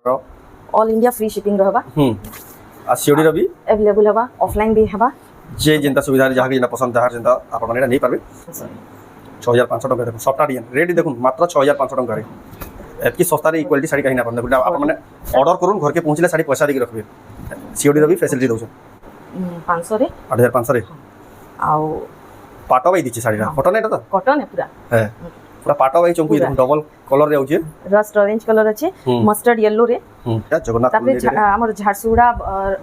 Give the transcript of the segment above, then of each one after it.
all India free shipping रहबा आ COD रो भी available हवा ऑफलाइन भी हवा जे जेंता सुविधा जहाँ की जेंता पसंद जहाँ जेंता आप माने नहीं पारबे 6500 टका देखो सफ्टा डिजाइन रेट देखो मात्र 6500 टका रे एतकी सस्ता रे क्वालिटी साड़ी कहीं ना अपन देखो आप माने ऑर्डर करून घर के पहुंचले साड़ी पैसा देके रखबे सीओडी रो भी फैसिलिटी दउछ 500 रे 8500 रे आउ पाटो भाई दिछि साड़ी कॉटन एटा तो कॉटन है पूरा है पूरा पाटो भाई चमकी डबल कलर रे आउछ रस्ट ऑरेंज कलर अछि मस्टर्ड येलो रे जगन्नाथ तापरे हमर झारसुगुड़ा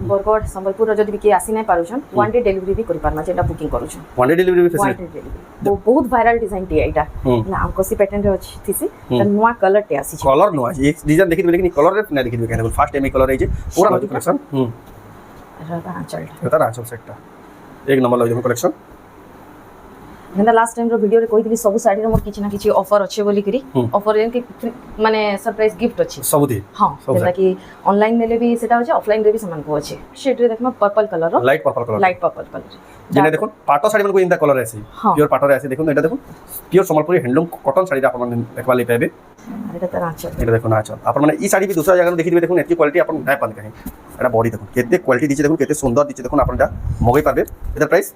बरगढ़ संबलपुर जदि भी के आसी नै पारुछन वन डे डिलीवरी भी करि पारमा जेटा बुकिंग करूछन वन डे डिलीवरी भी फैसिलिटी बहुत वायरल डिजाइन टी एटा ना हम कोसी पैटर्न रे अछि थिसी त नुवा कलर टे आसी कलर नुवा एक डिजाइन देखि लेकिन कलर रे नै देखि केन फर्स्ट टाइम कलर रे पूरा नजु कलेक्शन रता आंचल रता आंचल सेटटा एक नंबर लगे कलेक्शन हेंदा लास्ट टाइम रो वीडियो रे कहितली सब साड़ी रे मोर किछि ना किछि ऑफर अछि बोली करी ऑफर एन कि माने सरप्राइज गिफ्ट अछि सबथि हां जेता कि ऑनलाइन नेले भी सेटा अछि ऑफलाइन रे भी समान को अछि शेड रे देखमा पर्पल कलर रो लाइट पर्पल कलर जेने देखो पाटो साड़ी मन को इंदा कलर आसी प्योर पाटो रे आसी देखो एटा देखो pure Sambalpuri handloom cotton sari आप मन देखबा ले पाबे एटा त आंचल एटा देखो ना आंचल आप मन ई साड़ी भी दूसरा जगह देखि दिबे देखो एतकी क्वालिटी अपन नाय पान कहीं एटा बॉडी देखो केते क्वालिटी दिछि देखो केते सुंदर दिछि देखो अपन एटा मगै पाबे एटा प्राइस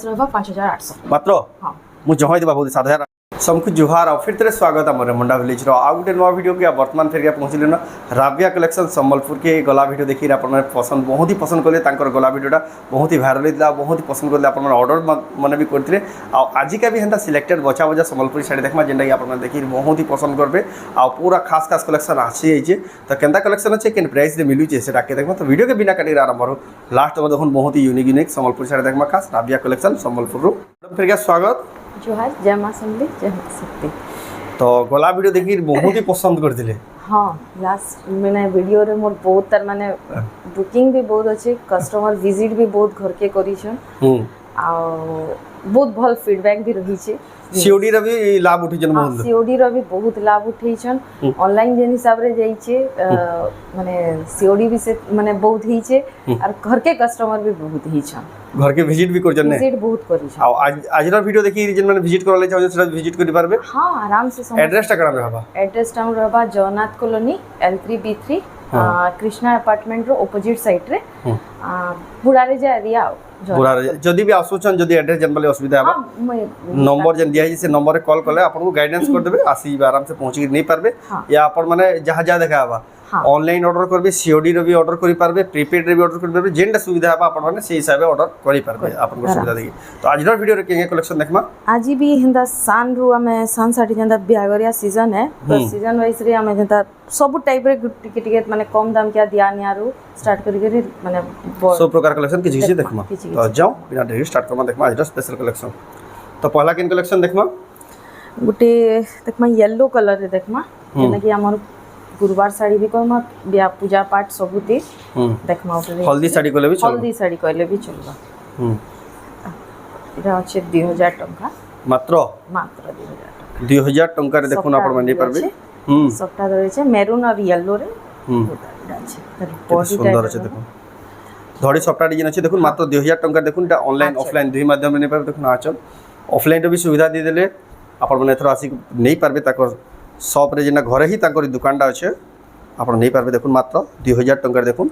रहबा 5800 मात्र हां मु जहाई देबा बहुत 7000 सबको जुहार और फिर तेरे स्वागत हमर मुंडा विलेज रो आ गुटे नवा वीडियो के वर्तमान फेर के पहुंचले ना राबिया कलेक्शन संबलपुर के गला वीडियो देखि अपन पसंद बहुत ही पसंद करले तांकर गला वीडियोटा बहुत ही वायरल दिला बहुत ही पसंद करले अपन ऑर्डर माने भी करथिले आ आज का भी हंता सिलेक्टेड बचा बचा संबलपुरी साड़ी देखमा जेंडा अपन देखि बहुत ही पसंद करबे आ पूरा खास खास कलेक्शन आसी जे त केंदा कलेक्शन अछि केन प्राइस रे मिलु जे सेटा के देखमा तो वीडियो के बिना काटी आरंभ हो लास्ट में देखन बहुत ही यूनिक संबलपुरी साड़ी देखमा खास राबिया कलेक्शन संबलपुर रो फिर के स्वागत जोहार जय मां समली जय मां शक्ति तो गला वीडियो देखि बहुत ही पसंद कर दिले हां लास्ट मैंने वीडियो रे मोर बहुत तर माने बुकिंग भी बहुत अच्छे कस्टमर विजिट भी बहुत घर के करी छन आ बहुत भल फीडबैक भी रही छे सीओडी रे भी लाभ उठी जन बहुत सीओडी रे भी बहुत लाभ उठी छन ऑनलाइन जेन हिसाब रे जाई छे माने सीओडी भी से माने बहुत ही छे और घर के कस्टमर भी बहुत ही छन घर के विजिट भी कर जन विजिट बहुत करी छन आज रा वीडियो देखि जन माने विजिट करले चाहे सेटा विजिट करि पारबे हां आराम से एड्रेस टा करा रहबा एड्रेस टाउन रहबा Jagannath colony L3B3 Krishna apartment रो ऑपोजिट साइड रे बुडारे जा एरिया बुडारे जदी भी आसुचन जदी एड्रेस जनबले असुविधा हबा नंबर जन दिया से नंबर रे कॉल करले आपन को गाइडेंस कर देबे आसी आराम से पहुंची नहीं पारबे या अपन माने जहां जा देखा हबा ऑनलाइन ऑर्डर करबे सीओडी रे भी ऑर्डर करि पारबे प्रीपेड रे भी ऑर्डर करि पारबे जेंडा सुविधा हबा अपन माने से हिसाब ऑर्डर करि पारबे आपन को सुविधा देखि तो आज रो वीडियो रे के कलेक्शन देखमा आज भी हिंदा सान रू हमें सान साडी जंदा बियागरिया सीजन है तो सीजन वाइज रे हमें जंदा सब टाइप रे टिके टिके माने कम दाम क्या दिया नियारू स्टार्ट करि करि माने सब प्रकार कलेक्शन किछि किछि देखमा तो जाओ बिना देरी स्टार्ट करमा देखमा आज स्पेशल कलेक्शन तो पहला किन कलेक्शन देखमा गुटे देखमा येलो कलर रे देखमा जेना कि हमर गुरुवार साड़ी भी कहमा बिया पूजा पाठ सबुते देखमा उठे हल्दी साड़ी कोले भी चलबा हल्दी साड़ी कहले भी चलबा इरा अछि 2000 टंका मात्र 2000 टंका रे देखुन आपण माने परबे सबटा रहे छे मेरून और येलो रे इरा अछि बॉडी सुंदर अछि देखो धड़ी सबटा डिजाइन अछि देखुन मात्र 2000 टंका देखुन एटा ऑनलाइन ऑफलाइन दुई माध्यम ने पाबे देखुन आचल ऑफलाइन रे भी सुविधा दे देले आपण माने एथरो आसी नहीं पारबे ताकर शॉप रे जेना घरे ही ताकर दुकानटा अछि आपण नहीं पारबे देखुन मात्र 2000 टंका देखुन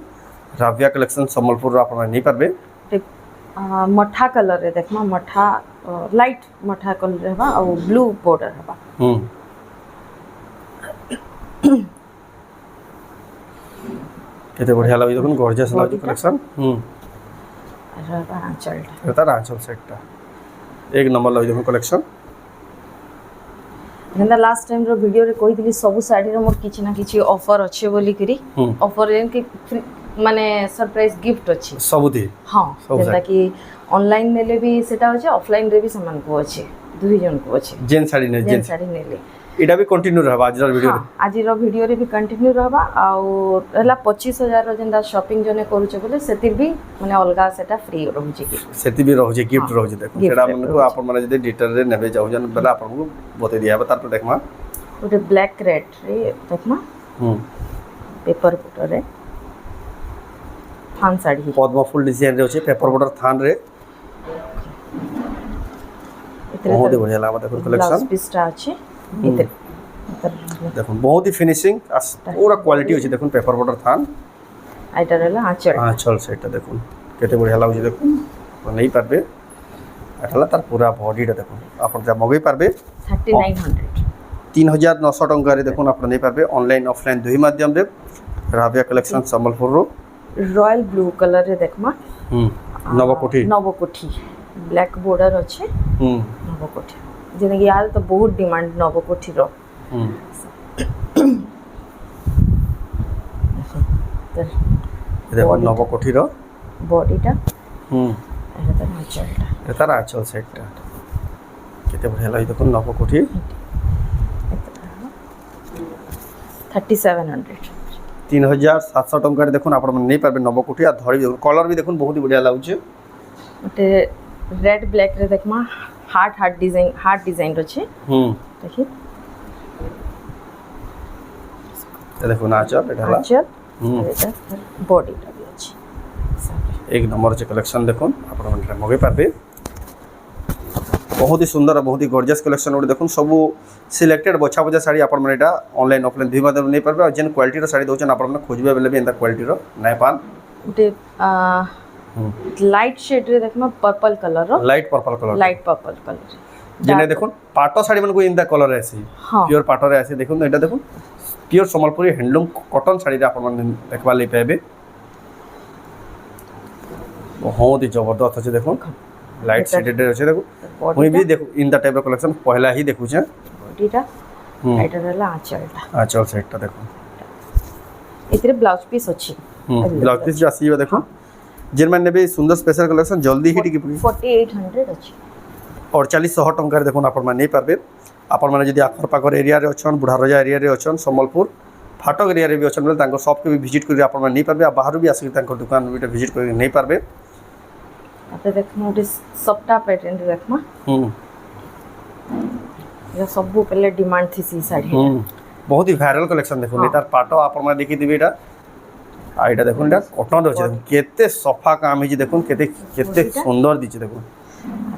राबिया कलेक्शन संबलपुर रो आपण नहीं पारबे मठा कलर रे देखमा मठा लाइट मठा कलर रहबा और ब्लू बॉर्डर रहबा केते बढ़िया लागै देखुन गॉर्जियस लागै कलेक्शन रहबा आंचल सेटटा एक नंबर लागै देखुन कलेक्शन हेंदा लास्ट टाइम रो वीडियो रे कहितली सब साड़ी रे मोर किछि ना किछि ऑफर अछि बोली करी ऑफर एन कि माने सरप्राइज गिफ्ट अछि सबथि हां जेता कि ऑनलाइन नेले भी सेटा अछि ऑफलाइन रे भी समान को अछि दुई जन को अछि जेन साड़ी नेले एटा भी कंटिन्यू रहबा आज रो वीडियो रे आज रो वीडियो रे भी कंटिन्यू रहबा और हला 25000 रो जेंदा शॉपिंग जने करू छ बोले सेतिर भी माने अलगा सेटा फ्री रहू छी कि सेति भी रहू छी गिफ्ट रहू छी देखो सेटा मन को आपन माने जदि डिटेल रे नेबे जाउ जन बला आपन को बते दिया बता तो देखमा ओटे ब्लैक रेड रे देखमा पेपर बॉर्डर रे थान साड़ी पद्म फुल डिजाइन रे होचे पेपर बॉर्डर थान रे बहुत बढ़िया लागा देखो कलेक्शन ब्लाउज पीस टा अछि इधर দেখুন বহুত হি ফিনিশিং পুরা কোয়ালিটি আছে দেখুন পেপার বর্ডার থান এটা রইলা আঁচল চল সেটা দেখুন কেতে বঢ়িয়া লাগুছে দেখুন নেই পারবে এটা হলা তার পুরা বডিটা দেখুন আপন যা মগাই পারবে 3900 3900 টঙ্কারে দেখুন আপনি নেই পারবে অনলাইন অফলাইন দুই মাধ্যমে Rabiya collection Sambalpur royal blue colour রে দেখমা নবকোঠি ব্ল্যাক বর্ডর আছে নবকোঠি যেনে কি ইয়ার তো বহুত ডিমান্ড নবকোঠি র দেখুন নবকোঠির বডিটা এটা তো আঁচলটা এটার আঁচল সেটটা কেতে বঢ়িয়া লাগে দেখুন নবকোঠি 3700 3700 টঙ্কারে দেখুন আপনার নেই পারবেন নবকোঠি আর ধরি দেখুন কলর বি দেখুন বহুত বঢ়িয়া লাগুছে ওতে রেড ব্ল্যাক রে দেখমা হার্ট ডিজাইন আছে দেখি দেখুন আঁচল এটা হলা আঁচল এটা বডিটা भी আছে एक नंबर से कलेक्शन देखुन आपण मगे पार्बे बहुत ही सुंदर और बहुत ही गॉर्जियस कलेक्शन गोटे देखुन सब सिलेक्टेड बछा बछा शाड़ी आपण मैंने ऑनलाइन ऑफलाइन दुई माध्यम नहीं पार्बे और जेन क्वालिटी शाड़ी दौन आप खोजे बेले भी एंता क्वालिटी नाई पान गोटे लाइट शेड रे देखमा purple colour light purple colour जेने देखुन पाटो शाड़ी मन को एंता कलर आसी प्योर पाटो रे आसी देखुन एटा देखुन pure Sambalpuri handloom cotton sari रे आपण देखबा ले पाबे बहुत ही जबरदस्त अच्छे देखो लाइट शेडेड अच्छे देखो मुई भी देखो in the type of collection पहला ही देखु छे बॉडीटा एटा रहला आंचल सेटटा देखो इतरे ब्लाउज पीस अछि ब्लाउज पीस जो आसी देखो जेन माने भी सुंदर स्पेशल कलेक्शन जल्दी ही टिके 4800 अछि और 4000 टंका रे देखो आपण माने नहीं पारबे आपण माने जदी आखर पाकर एरिया रे अछन बुढ़ारजा एरिया रे अछन संबलपुर फाटक एरिया रे भी अछन बोले तांको शॉप के भी विजिट करी आपण माने नहीं पारबे आ बाहर भी आसी तांको दुकान भी विजिट करी नहीं पारबे आता देखमा उटे सप्ता पैटर्न देखमा ये सब पहले डिमांड थी सी साड़ी बहुत ही वायरल कलेक्शन देखो तार पाटो आपण माने देखि दिबे एटा आ एटा देखो एटा कॉटन रहছে केते सफा काम हिजी देखो केते सुंदर दिछि देखो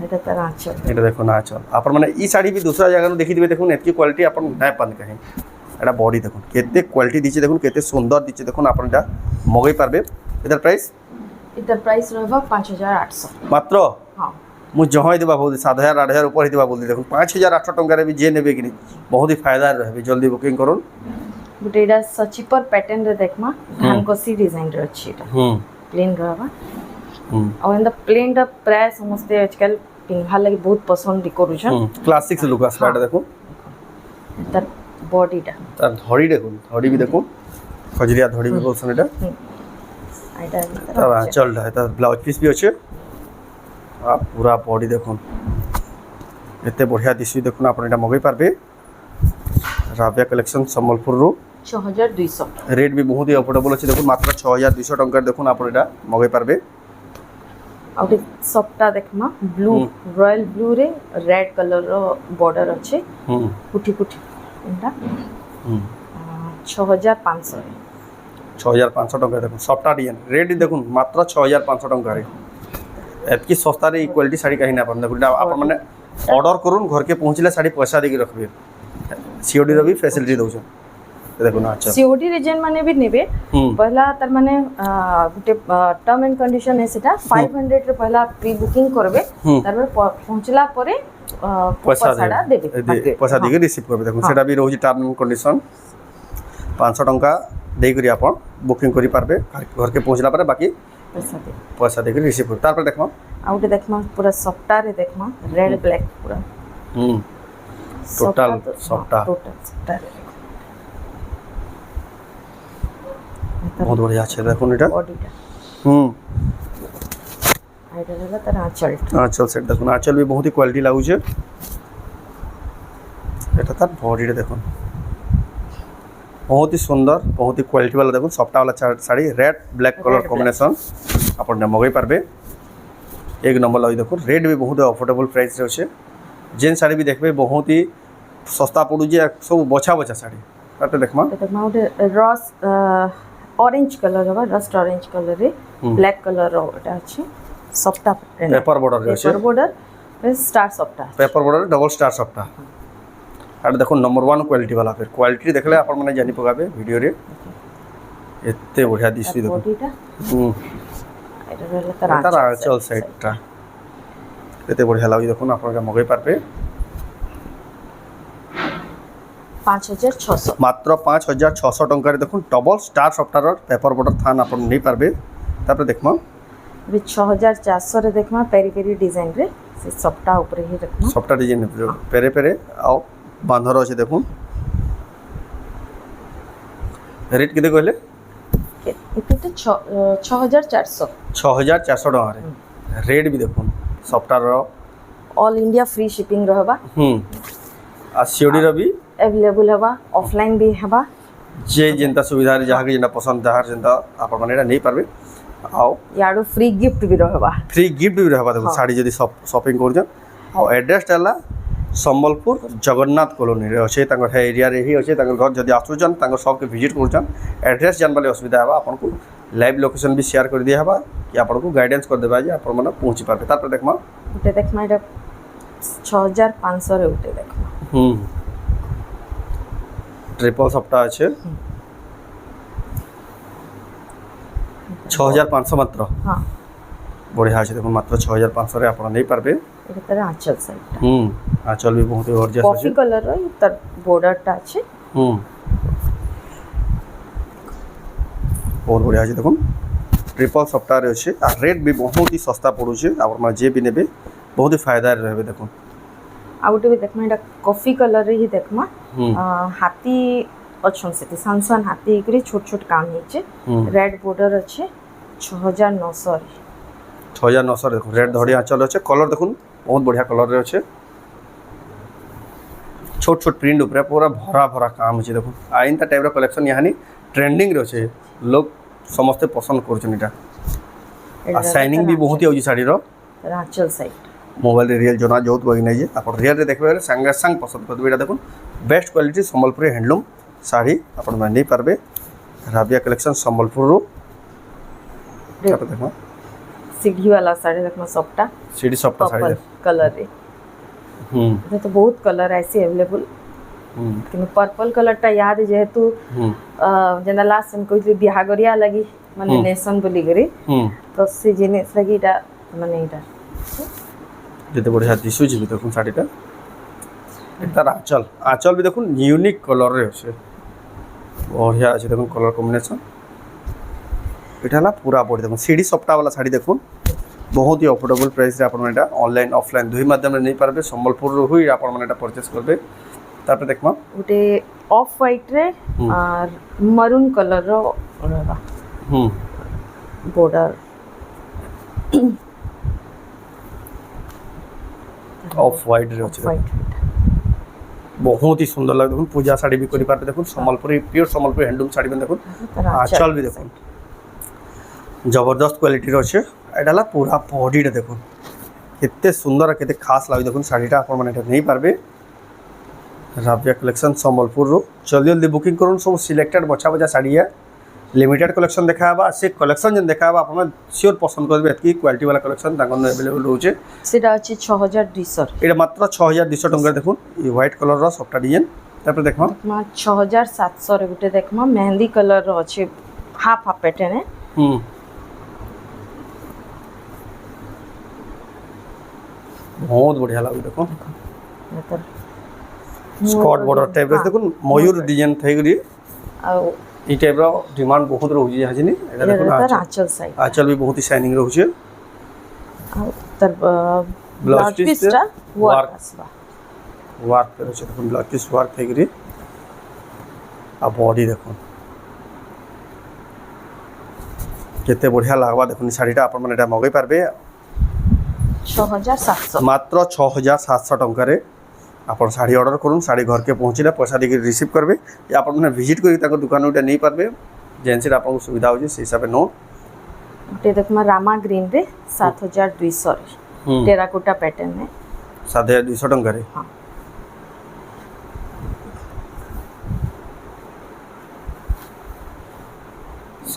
एटा तार आंचल एटा देखो ना आंचल आपण माने ई साड़ी भी दूसरा जगह देखि दिबे देखो एतकी क्वालिटी आपण नाय पान कहीं एटा बॉडी देखो केते क्वालिटी दिछि देखो केते सुंदर दिछि देखो आपण एटा मगै पारबे एटार प्राइस इधर प्राइस रहबा 5800 मात्र हां मु जहाई देबा बोल 7000 8000 ऊपर ही देबा बोल देखो 5800 टंका रे भी जे नेबे कि बहुत ही फायदा रहबे जल्दी बुकिंग करूँ गुटे एटा सचिपर पैटर्न रे देखमा धानकोसी डिजाइन रे अछि एटा प्लेन रहबा और इन द प्लेन द प्राय समस्त आजकल पिन्हा लगे बहुत पसंद करू छन क्लासिक लुक आसबा एटा देखो तार बॉडीटा तार धड़ी देखो धड़ी भी देखो खजरिया धड़ी भी बोलसन एटा आइटा तार चल रहा है तार ब्लाउज पीस भी अच्छे आ पूरा बॉडी देखो एते बढ़िया दिसु देखो आपण एटा मगै पारबे राविया कलेक्शन संबलपुर रो 6200 रेट भी बहुत ही अफोर्डेबल अछि देखो मात्र 6200 टंका देखो आपण एटा मगै पारबे आउट सप्ता देखमा ब्लू रॉयल ब्लू रे रेड कलर रो बॉर्डर अछि कुठी कुठी एटा 6500 6500 टंका देखो सफ्टा डिजाइन रेट देखो मात्र 6500 टंका रे एतकी सस्ता रे क्वालिटी साड़ी कहीं ना अपन देखो आप माने ऑर्डर करूँ घर के पहुँचले साड़ी पैसा देके रखबे सीओडी रो भी फैसिलिटी दउछ देखो ना अच्छा सीओडी रीजन माने भी नेबे पहला तार माने गुटे टर्म एंड कंडीशन है सेटा 500 रे पहला प्री बुकिंग करबे तार पहुँचला परे पैसा देबे पैसा देके रिसीव करबे देखो सेटा भी रहउची टर्म एंड कंडीशन 500 टंका दे करी आपण बुकिंग करी पारबे घर के पहुँचला परे बाकी पैसा देके रिसीव कर तार पर देखमा आउटे देखमा पूरा सफ्टा रे देखमा रेड ब्लैक पूरा टोटल सफ्टा बहुत बढ़िया আছে দেখুন এটা বডিটা আইটা লাগা তার আঁচল সেট দেখুন আঁচল भी बहुत ही क्वालिटी লাগুছে এটা তার বডিটা দেখুন बहुत ही सुंदर बहुत ही क्वालिटी वाला देखो सफ्टा वाला sari red black colour combination अपन मगै पारबे एक नंबर लगी देखो रेट भी बहुत अफोर्डेबल प्राइस रे अछि जेन साड़ी भी देखबे बहुत ही सस्ता पड़ू जे सब बछा बछा साड़ी काटे देखमा ओटे रस ऑरेंज कलर होबा रस्ट ऑरेंज कलर रे ब्लैक कलर ओटा अछि सफ्टा पेपर बॉर्डर रे अछि पेपर बॉर्डर स्टार सफ्टा पेपर बॉर्डर डबल स्टार सफ्टा ଏଇଟା ଦେଖୁନ୍ ନମ୍ବର 1 କ୍ୱାଲିଟି ବାଲା ଫେର୍ କ୍ୱାଲିଟି ଦେଖିଲେ ଆପଣମାନେ ଜାଣି ପକାବେ ଭିଡ଼ିଓରେ ଏତେ ବଢ଼ିଆ ଦିଶୁଛି ଦେଖୁନ୍ ବଡିଟା এটা হলো ତାର ଆଞ୍ଚଲ ସାଇଡ଼ଟା କେତେ ବଢ଼ିଆ ଲାଗୁଛି ଦେଖୁନ୍ ଆପଣ ଏଇଟା ମଗାଇ ପାରିବେ 5600 ମାତ୍ର 5600 ଟଙ୍କାରେ ଦେଖୁନ୍ ଡବଲ ଷ୍ଟାର ସଫ୍ଟୱେୟାର ପେପର ବର୍ଡର ଥାନ୍ ଆପଣ ନେଇପାରିବେ ତାପରେ ଦେଖମା भी 6400 रे देखमा पेरी पेरी डिजाइन रे से सप्ता ऊपर ही रखमा सफ्टवेयर डिजाइन पेरे पेरे आओ बांधर अच्छे देखुन रेट केते कहले एते 6400 6400 टका रेट भी देखुन software all India free shipping रहबा आ सीओडी रो भी अवेलेबल हवा ऑफलाइन भी हवा जे जेंता सुविधा रे जहाँ के जेंता पसंद जहाँ जेंता आपण माने नहीं पारबे आओ याडो फ्री गिफ्ट भी रहबा फ्री गिफ्ट भी रहबा देखो साड़ी जदी शॉपिंग कर आ एड्रेस टाला संबलपुर जगन्नाथ कॉलोनी रे अच्छे तांगर हे एरिया रे ही अच्छे तांगर घर जदी आसुचन तांगर शॉप के विजिट करचन एड्रेस जान वाले असुविधा हबा आपन को लाइव लोकेशन भी शेयर कर दिया हबा कि आपन को गाइडेंस कर देबा जे आपन माने पहुंची पारबे तापर देखमा उटे देखमा एटा 6500 रे उटे देखमा ट्रिपल सप्ताह अच्छे 6500 मात्र हां बढ़िया अच्छे देखो मात्र 6500 रे आपण नहीं पारबे एटा तर आंचल साइड आंचल भी बहुत गॉर्जियस कॉफी अच्छे कलर रो तर बॉर्डर टा আছে बहुत बढ़िया अच्छे देखो ट्रिपल सप्ताह रे अच्छे आ रेट भी बहुत ही सस्ता पड़ुछे आपण मा जे भी नेबे बहुत ही फायदा रहबे देखो आउटे भी देखमा एटा कॉफी कलर रे ही देखमा हाथी अच्छन से सानसन हाथी एकरी छोट छोट काम हिचे रेड बॉर्डर अच्छे 6900 रे 6900 देखो रेड धड़ी आंचल अच्छे कलर देखो बहुत बढ़िया कलर रे अच्छे छोट छोट प्रिंट ऊपर पूरा भरा भरा काम अच्छे देखो आइन ता टाइप रो कलेक्शन यानी ट्रेंडिंग रे अच्छे लोग समस्त पसंद करछन इटा आ शाइनिंग भी बहुत ही होजी साड़ी रो आंचल साइड मोबाइल रे रियल जोना जोत बगी नहीं जे आपण रियल रे देखबे संगे संग पसंद करबे एटा देखो best quality Sambalpuri handloom sari आपण माने नहीं पारबे राबिया कलेक्शन संबलपुर रो देखो सीढ़ी वाला साड़ी देखमा सबटा सीडी सफ्टा साड़ी कलर रे ये तो बहुत कलर ऐसे अवेलेबल कि पर्पल कलर टा याद जेहेतु जेना लास्ट टाइम कहली बिहागरिया लगी माने नेशन बोली गरी तो से जिनिस लगी टा माने इटा जेते बढ़िया दिसु जी देखो साड़ीटा तार आंचल आंचल भी देखो यूनिक कलर रे আছে बढ़िया আছে देखो कलर कॉम्बिनेशन এটা না पूरा बॉडी देखो सीडी सफ्टा वाला साड़ी देखो बहुत ही अफोर्डेबल प्राइस रे आपण एटा ऑनलाइन ऑफलाइन दुई माध्यम रे नहीं पारबे संबलपुर रो हुई आपण एटा परचेस करबे तापर देखमा उटे ऑफ व्हाइट रे और मरून कलर रो रहबा बॉर्डर ऑफ व्हाइट रे अछि बहुत ही सुंदर लगे देखो पूजा साड़ी भी करि पारबे देखो संबलपुरी प्योर संबलपुरी हैंडलूम साड़ी में देखो आंचल भी देखो जबरदस्त क्वालिटी रो अछि एडाला पूरा बॉडी रे देखो कितने सुंदर केते खास लागे देखो साड़ीटा आपण माने नहीं पारबे राबिया कलेक्शन संबलपुर रो जल्दी जल्दी बुकिंग करूँ सब सिलेक्टेड बचा बचा साड़ी है लिमिटेड कलेक्शन देखाबा से कलेक्शन जन देखाबा आपण श्योर पसंद करबे एतकी क्वालिटी वाला कलेक्शन ताकन अवेलेबल होचे सेटा अछि 6200 एटा मात्र 6200 टंका देखुन ये व्हाइट कलर रो सफ्टा डिजाइन तापर देखमा 6700 रे गुटे देखमा मेहंदी कलर रो अछि हाफ हाफ पैटर्न है बहुत बढ़िया लागे देखो स्कॉट बॉर्डर टाइप रे देखो मयूर डिजाइन थई गरी आ ई टाइप रो डिमांड बहुत रहउजी हाजिनी एटा देखो आंचल साइड आंचल भी बहुत ही शाइनिंग रहउछे तर ब्लाउज पीस टा वर्क आसबा वर्क करे छै देखो ब्लाउज पीस वर्क थई गरी आ बॉडी देखो केते बढ़िया लागबा देखो साड़ीटा आपण माने एटा मगै पारबे 6700 मात्र 6700 टंका रे आपण साड़ी ऑर्डर करूँ साड़ी घर के पहुँचले पैसा देके रिसीव करबे या आपण माने विजिट करी ताको दुकान उटा नहीं पारबे जेनसी आपन सुविधा हो जे से हिसाब नो उटे देखमा रामा ग्रीन रे 7200 रे टेराकोटा पैटर्न है 7200 टंका रे हां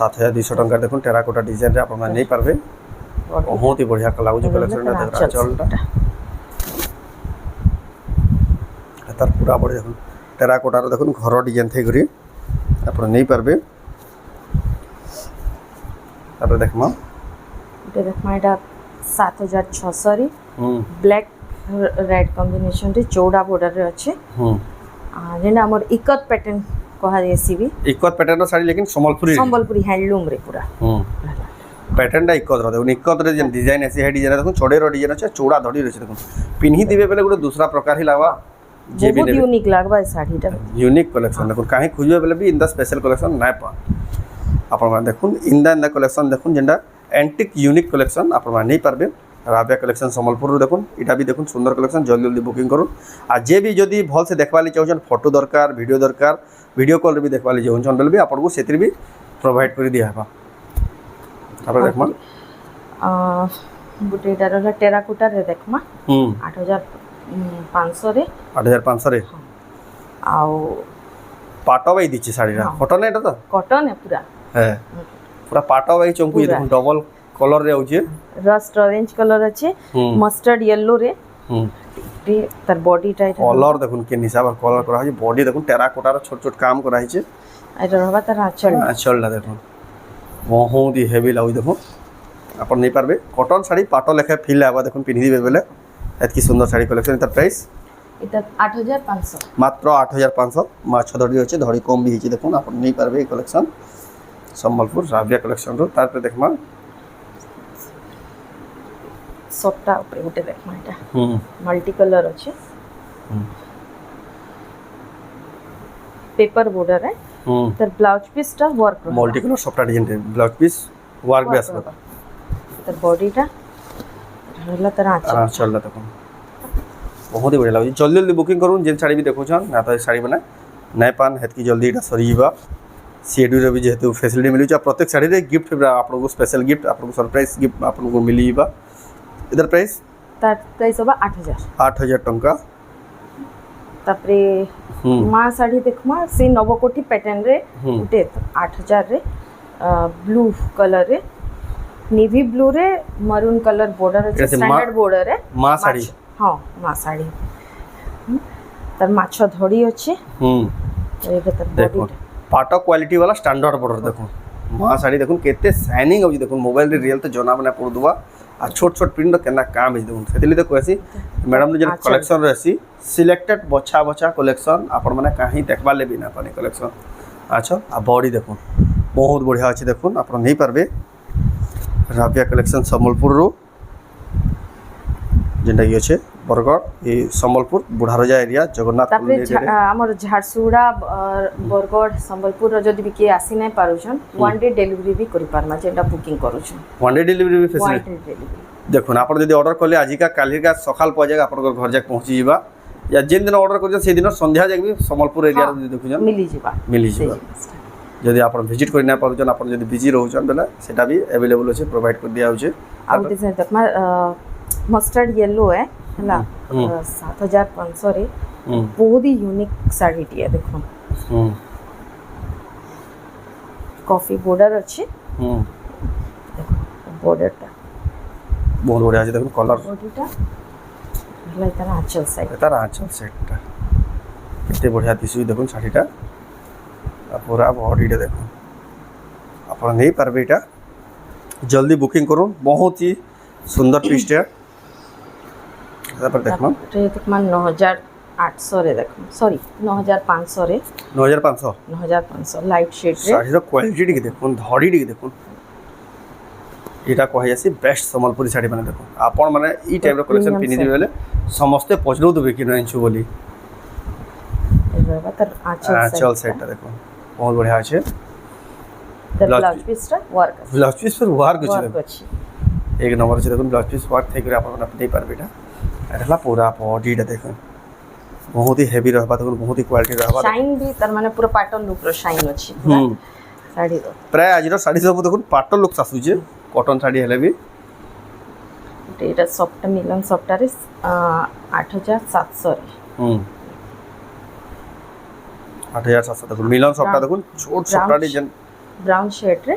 7200 टंका देखो टेराकोटा डिजाइन रे आपण नहीं पारबे बहुत ही बढ़िया लागो जे कलेक्शन देखरा चलटा তার পুরা বডি দেখুন টেরাকোটার দেখুন ঘর ডিজাইন থাকি করি আপনারা নেই পারবে তারপরে দেখমা এটা দেখমা এটা 7600 রে ব্ল্যাক রেড কম্বিনেশন রে চৌড়া বর্ডर রে আছে যেটা আমার ইকত প্যাটার্ন কহা যাইছিবি ইকত প্যাটার্ন শাড়ি লেকিন সম্বলপুরি হ্যান্ডলুম রে পুরা প্যাটার্নটা ইকত রে দেখুন ইকত রে যে ডিজাইন আছে সেই ডিজাইন দেখুন ছড়ের ডিজাইন আছে চৌড়া ধড়ি রয়েছে দেখুন পিনহি দিবে বেলে গোটে দুসরা প্রকার হি লাগবা যে বহুত ইউনিক লাগবা এই শাড়িটা यूनिक कलेक्शन देखो कहीं खोजबे बेले भी इन द स्पेशल कलेक्शन ना पा आपण मान देखुन इन द कलेक्शन देखुन जेंडा एंटिक यूनिक कलेक्शन आपण मान नहीं पारबे राबिया कलेक्शन संबलपुर देखुन इटा भी देखुन सुंदर कलेक्शन जल्दी जल्दी बुकिंग करूँ आ जे भी जदि भल से देखवाली चाहछन फोटो दरकार वीडियो कॉल रे भी देखवाली चाहछन बेले भी आपन को सेतिर भी प्रोवाइड कर दिया हबा तापर देखमा बुटेटा रे टेराकोटा रे देखमा 8500 रे 8500 रे आओ पाटो बाई दिछि साड़ी रा कॉटन एटा तो कॉटन है पूरा है पूरा पाटो बाई चंपू ये देखुन डबल कलर रे होचे रस्ट ऑरेंज कलर আছে मस्टर्ड येलो रे तार बॉडी टाइट कलर देखुन के हिसाब कलर करा है बॉडी देखुन टेराकोटा रो छोट छोट काम करा है एटा रहबा तार आंचलटा देखुन बहुत ही हेवी लागु देखुन अपन नहीं पारबे कॉटन साड़ी पाटो लेखे फील आबा देखुन पिन्हि दिबे बेले एतकी सुंदर साड़ी कलेक्शन इता प्राइस এটা 8500 मात्र 8500 माछ धड़ी होचे धड़ी कम भी हिची देखुन अपन नहीं पारबे कलेक्शन संबलपुर राबिया कलेक्शन रो तार पे देखमा सफ्टा ऊपर उठे देखमा এটা मल्टी कलर আছে पेपर बॉर्डर है তার ব্লাউজ পিসটা ওয়ার্ক করা मल्टी कलर सफ्टा डिजाइन ब्लाउज पीस वर्क भी আসবে তার বডিটা रहला तार आंचल देखुन बहुत ही बढ़िया लगे जल्दी जल्दी बुकिंग करूँ जेन शाड़ी भी देखो ना तो शाड़ी बना नहीं पान हेतकी जल्दी इटा सरीबा सीएडी रे भी जेहेतु फैसिलिटी मिलुचा प्रत्येक शाड़ी रे गिफ्ट आपन को स्पेशल गिफ्ट आपन को सरप्राइज गिफ्ट आपन को मिलीबा इधर प्राइस तार प्राइस होबा 8000 टंका तापरे मा साड़ी देखमा से नवकोटी पैटर्न रे उठे 8000 रे ब्लू कलर रे नेवी ब्लू रे मरून कलर बॉर्डर है स्टैंडर्ड बॉर्डर है मा साड़ी हां मा साड़ी तार माछ धड़ी अछि एबे तार देखो पाटो क्वालिटी वाला स्टैंडर्ड बॉर्डर देखो मा साड़ी देखो केते शाइनिंग हो देखो मोबाइल रे रियल तो जना बना पड़ दुवा आ छोट छोट प्रिंट केना काम है देखो सेतली तो कहसी मैडम ने जे कलेक्शन रहसी सिलेक्टेड बछा बछा कलेक्शन आपण माने काहे देखबा ले बिना पानी कलेक्शन अच्छा आ बॉडी देखो बहुत बढ़िया अछि देखो आपण नहीं पारबे राबिया कलेक्शन संबलपुर रो जेंटा ये छे बरगढ़ ये संबलपुर बुढ़ारजा एरिया जगन्नाथ तापरे हमर झारसुड़ा बरगढ़ संबलपुर रो जदी भी के आसी नै पारुछन वन डे डिलीवरी भी करि पारमा जेंटा बुकिंग करूछन वन डे डिलीवरी भी फैसिलिटी देखो ना आपण जदी ऑर्डर करले आजि का काली का सकाल प जाएगा आपण घर जाक पहुंची जीवा या जेन दिन ऑर्डर कर से दिन संध्या जाक भी संबलपुर एरिया रो देखु जन मिली जीवा जदि आप विजिट कर ना पारुछन आप जदि बिजी रहउछन बेला सेटा भी अवेलेबल होचे प्रोवाइड कर दिया होचे आ डिजाइन तकमा मस्टर्ड येलो है हला 7500 रे बहुत ही यूनिक साड़ी टी है देखो कॉफी बॉर्डर अच्छे देखो बॉर्डर टा बहुत बढ़िया আছে দেখুন কলার বডিটা হলা তার আঁচল সাইডটা এতে बढ़िया দিছুই দেখুন শাড়িটা पूरा बॉडीटा देखो आप नहीं पारबे এটা जल्दी बुकिंग करूँ बहुत ही सुंदर पीस है तापर देखमा रे देखमा 9800 रे देखो सॉरी 9500 रे 9500 लाइट शेड रे साड़ी रो क्वालिटी टी देखो धड़ी टी देखो एटा कहै आसी बेस्ट संबलपुरी साड़ी माने देखो आपण माने ई टाइप रो कलेक्शन पिनि दिबे बेले समस्त पछरो दबे कि नैछु बोली एबा तर आंचल सेटटा देखो बहुत बढ़िया আছে ब्लाउज पीसटा वर्क पर वर्क আছে एक नंबर আছে দেখুন ব্লাউজ পিস ওয়ার্ক থেকে আপনারা আপনি পারবে এটা এটা पूरा बॉडीটা দেখুন बहुत ही हेवी रहबा দেখুন बहुत ही क्वालिटी रहबा शाइन भी तर माने पूरा पैटर्न लुक रो शाइन अछि पूरा साड़ी रो प्राय आज रो साड़ी सब देखुन पैटर्न लुक सासु जे कॉटन साड़ी हेले भी एटा सॉफ्ट मिलन सॉफ्ट रे 8700 रे 8700 देखुन मिलन सॉफ्ट देखुन छोट सॉफ्ट डिजाइन ब्राउन शेड रे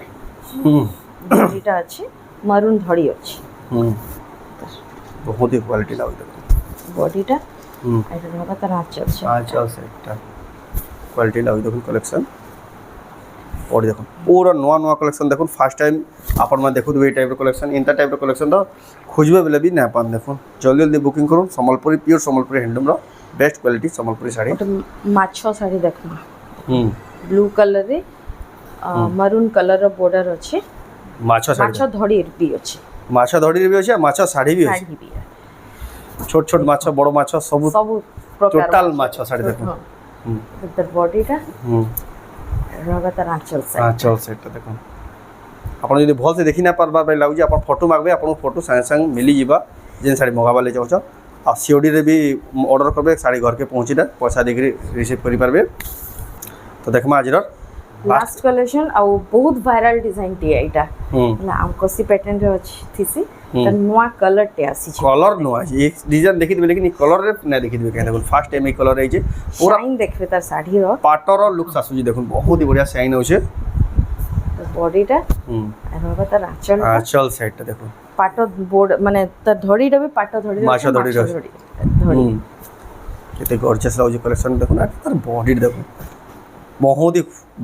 बॉडीटा अछि मरून धड़ी अछि बहुत ही क्वालिटी लागो देखो बॉडीटा এটা রবা তার আঁচল আঁচল সেটটা কোয়ালিটি লাগি দেখুন কালেকশন और देखो पूरा नुआ नुआ कलेक्शन देखो फास्ट टाइम आपण मैं देखु ये टाइप कलेक्शन इंता टाइप कलेक्शन तो खोजबे बेले भी ना पान देखो जल्दी जल्दी बुकिंग करूँ सम्बलपुरी प्योर सम्बलपुरी हैंडलूम रो बेस्ट क्वालिटी सम्बलपुरी साड़ी माछो साड़ी देखमा ब्लू कलर रे मरून कलर रो बॉर्डर अछि माछो साड़ी माछो धड़ी भी अछि माछो धड़ी भी अछि माछो साड़ी भी अछि छोट छोट माछो बड़ माछो सब प्रकार टोटल माछो साड़ी देखो इधर बॉडी का रगा तार आंचल सेट देखो आपण यदि भल से देखि ना पारबा बे लागु जे आपण फोटो मागबे आपण फोटो संग संग मिली जिबा जेन साड़ी मगाबा ले जाउछ आ सीओडी रे भी ऑर्डर करबे साड़ी घर के पहुंची दे पैसा देकरी रिसीव करि पारबे तो देखमा आज लास्ट कलेक्शन आ बहुत वायरल डिजाइन टी एटा ना हम कोसी पैटर्न रे अछि थिसी त नुवा कलर टे आसी छै कलर नुवा एक डिजाइन देखि देबे लेकिन कलर रे ना देखि देबे के देखो फर्स्ट टाइम ए कलर रे जे पूरा शाइन देखबे तार साड़ी रो पाटर लुक सासुजी देखो बहुत ही बढ़िया शाइन होछे बॉडी टा रगा तार आंचल सेट देखो पाटो बोर्ड माने तार धड़ी रे भी पाटो धड़ी माछा धड़ी केते गॉर्जियस लाउजी कलेक्शन देखो ना तार बॉडी देखो बहुत ही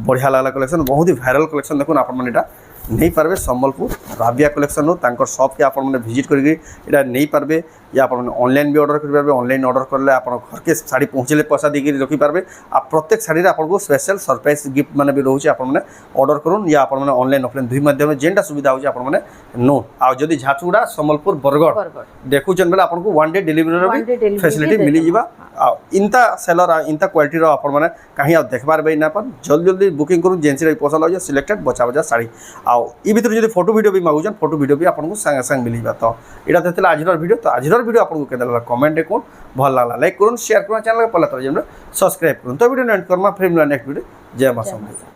बढ़िया लागला कलेक्शन बहुत ही वायरल कलेक्शन देखो आपण माने एटा नहीं पारबे सम्बलपुर राबिया कलेक्शन नो तांकर शॉप के आपण माने विजिट करके एटा नहीं पारबे या आपण माने ऑनलाइन भी ऑर्डर कर पारबे ऑनलाइन ऑर्डर करले आपण घर के साड़ी पहुंचले पैसा देके रखि पारबे आ प्रत्येक साड़ी रे आपण को स्पेशल सरप्राइज गिफ्ट माने भी रहउची आपण माने ऑर्डर करूँ या आपण माने ऑनलाइन ऑफलाइन दुई माध्यम जेंटा सुविधा होची आपण माने नो आ जदी झाचुड़ा सम्बलपुर बरगढ़ देखु जन बेला आपण को वन डे डिलीवरी रो भी फैसिलिटी मिली जिबा आ इंता सेलर आ इंता क्वालिटी रो आपण माने कहीं आ देखबार बे ना पर जल्दी जल्दी बुकिंग करू जेंसी रे पसंद हो सिलेक्टेड बचा बचा साड़ी आ ई भीतर जदी फोटो वीडियो भी मागुजन फोटो वीडियो भी आपण को संग संग मिली बा तो एटा देतला आजर वीडियो तो आजर वीडियो आपण को केदला कमेंट कोन भल लागला लाइक करून शेयर करून चैनल के पहला तर जेम सब्सक्राइब करून तो वीडियो एंड करमा फिर नेक्स्ट वीडियो जय मां